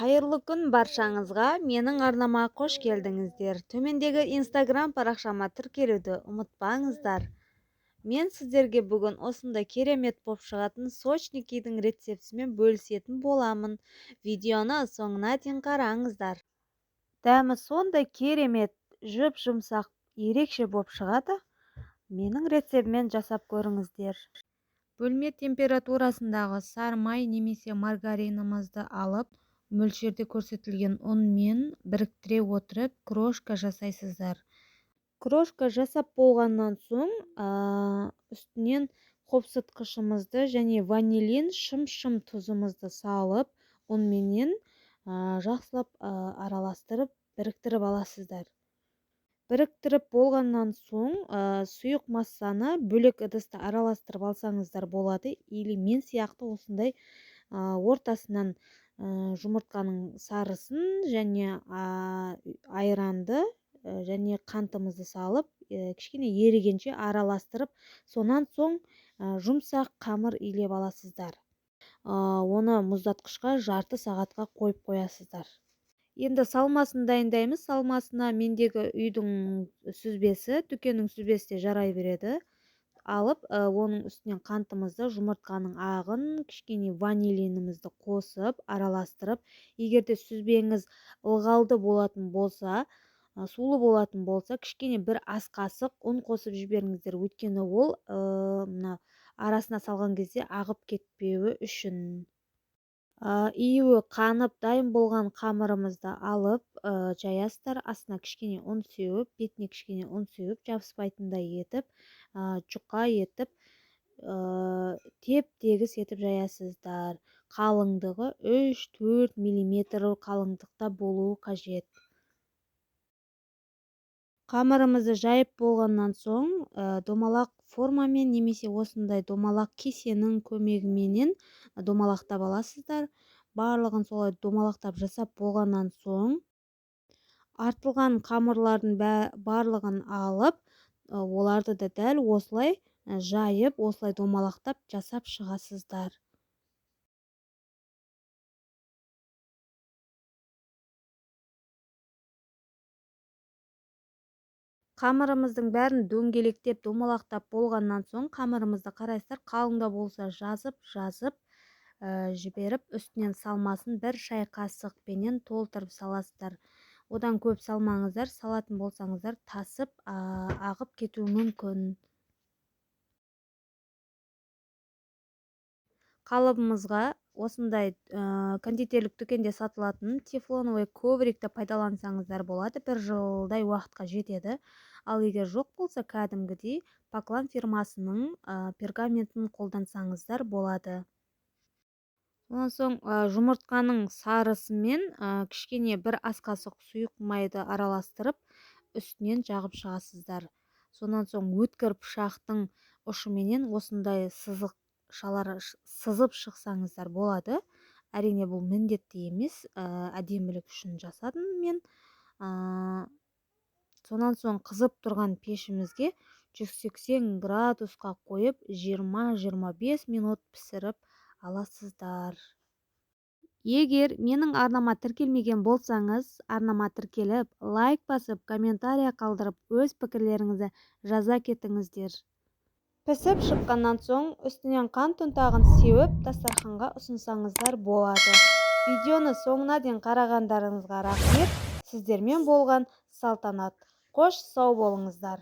Қайырлы күн баршаңызға, менің арнама қош келдіңіздер. Төмендегі Instagram парақшама тіркелуді ұмытпаңыздар. Мен сіздерге бүгін осындай керемет боп шығатын сочникидің рецептісімен бөлісетін боламын. Видеоны соңына дейін қараңыздар. Дәмі сондай керемет, жұп-жұмсақ, ерекше боп шығады. Менің рецептіммен жасап көріңіздер. Бөлме температурасындағы сары май немесе маргаринімізді алып, мөлшерде көрсетілген ұнмен біріктіре отырып крошка жасайсыздар. Крошка жасап болғаннан соң үстінен қопсытқышымызды және ванилин шым-шым тұзымызды салып, ұнменен жақсылап араластырып біріктіріп аласыздар. Біріктіріп болғаннан соң сұйық массаны бөлек ыдыста араластырып алсаңыздар болады, или мен сияқты осындай ортасынан жұмыртқаның сарысын және айранды және қантымызды салып, кішкене ерігенше араластырып, сонан соң жұмсақ қамыр илеп аласыздар. Оны мұздатқышқа жарты сағатқа қойып қоясыздар. Енді салмасын дайындаймыз. Салмасына мендегі үйдің сүзбесі, дүкеннің сүзбесі де жарай береді. Алып, оның үстінен қантымызды, жұмыртқаның ағын, кішкене ванилинімізді қосып, араластырып, егерде сүзбеңіз ылғалды болатын болса, сулы болатын болса, кішкене бір ас қасық ұн қосып жіберіңіздер. Өйткені ол арасына салған кезде ағып кетпеуі үшін. Июі қанып дайын болған қамырымызды алып жаясыздар, астына кішкене ұн сеуіп, бетіне кішкене ұн сеуіп, жабыспайтындай етіп, жұқа етіп, теп-тегіс етіп жаясыздар. Қалыңдығы 3-4 мм қалыңдықта болуы қажет. Қамырымызды жайып болғаннан соң, домалақ формамен немесе осындай домалақ кесенің көмегіменен домалақтап аласыздар. Барлығын солай домалақтап жасап болғаннан соң, артылған қамырлардың барлығын алып, оларды да дәл осылай жайып, осылай домалақтап жасап шығасыздар. Қамырымыздың бәрін дөңгелектеп, домалақтап болғаннан соң, қамырымызды қарайсыздар, қалыңда болса жазып жіберіп, үстінен салмасын бір шай қасықпенен толтырып саласыздар. Одан көп салмаңыздар, салатын болсаңыздар, тасып, ағып кетуі мүмкін. Қалыбымызға осындай кондитерлік дүкенде сатылатын тефлоновый коврикті пайдалансаңыздар болады, бір жылдай уақытқа жетеді. Ал егер жоқ болса, кәдімгідей Поклан фирмасының пергаментін қолдансаңыздар болады. Онан соң жұмыртқаның сарысымен кішкене бір ас қасық сұйық майды араластырып, үстінен жағып шығасыздар. Сонан соң өткір пышақтың ұшыменен осындай сызып шықсаңыздар болады. Әрине бұл міндетті емес, әдемілік үшін жасадым мен. Сонан соң қызып тұрған пешімізге 180 градусқа қойып 20-25 минут пісіріп аласыздар. Егер менің арнама тіркелмеген болсаңыз, арнама тіркеліп, лайк басып, комментария қалдырып, өз пікірлеріңізді жаза кетіңіздер. Пісіп шыққаннан соң, үстінен қант ұнтағын сеуіп, дастарханға ұсынсаңыздар болады. Видеоны соңына дейін қарағандарыңызға рахмет. Сіздермен болған Салтанат. Қош сау болыңыздар.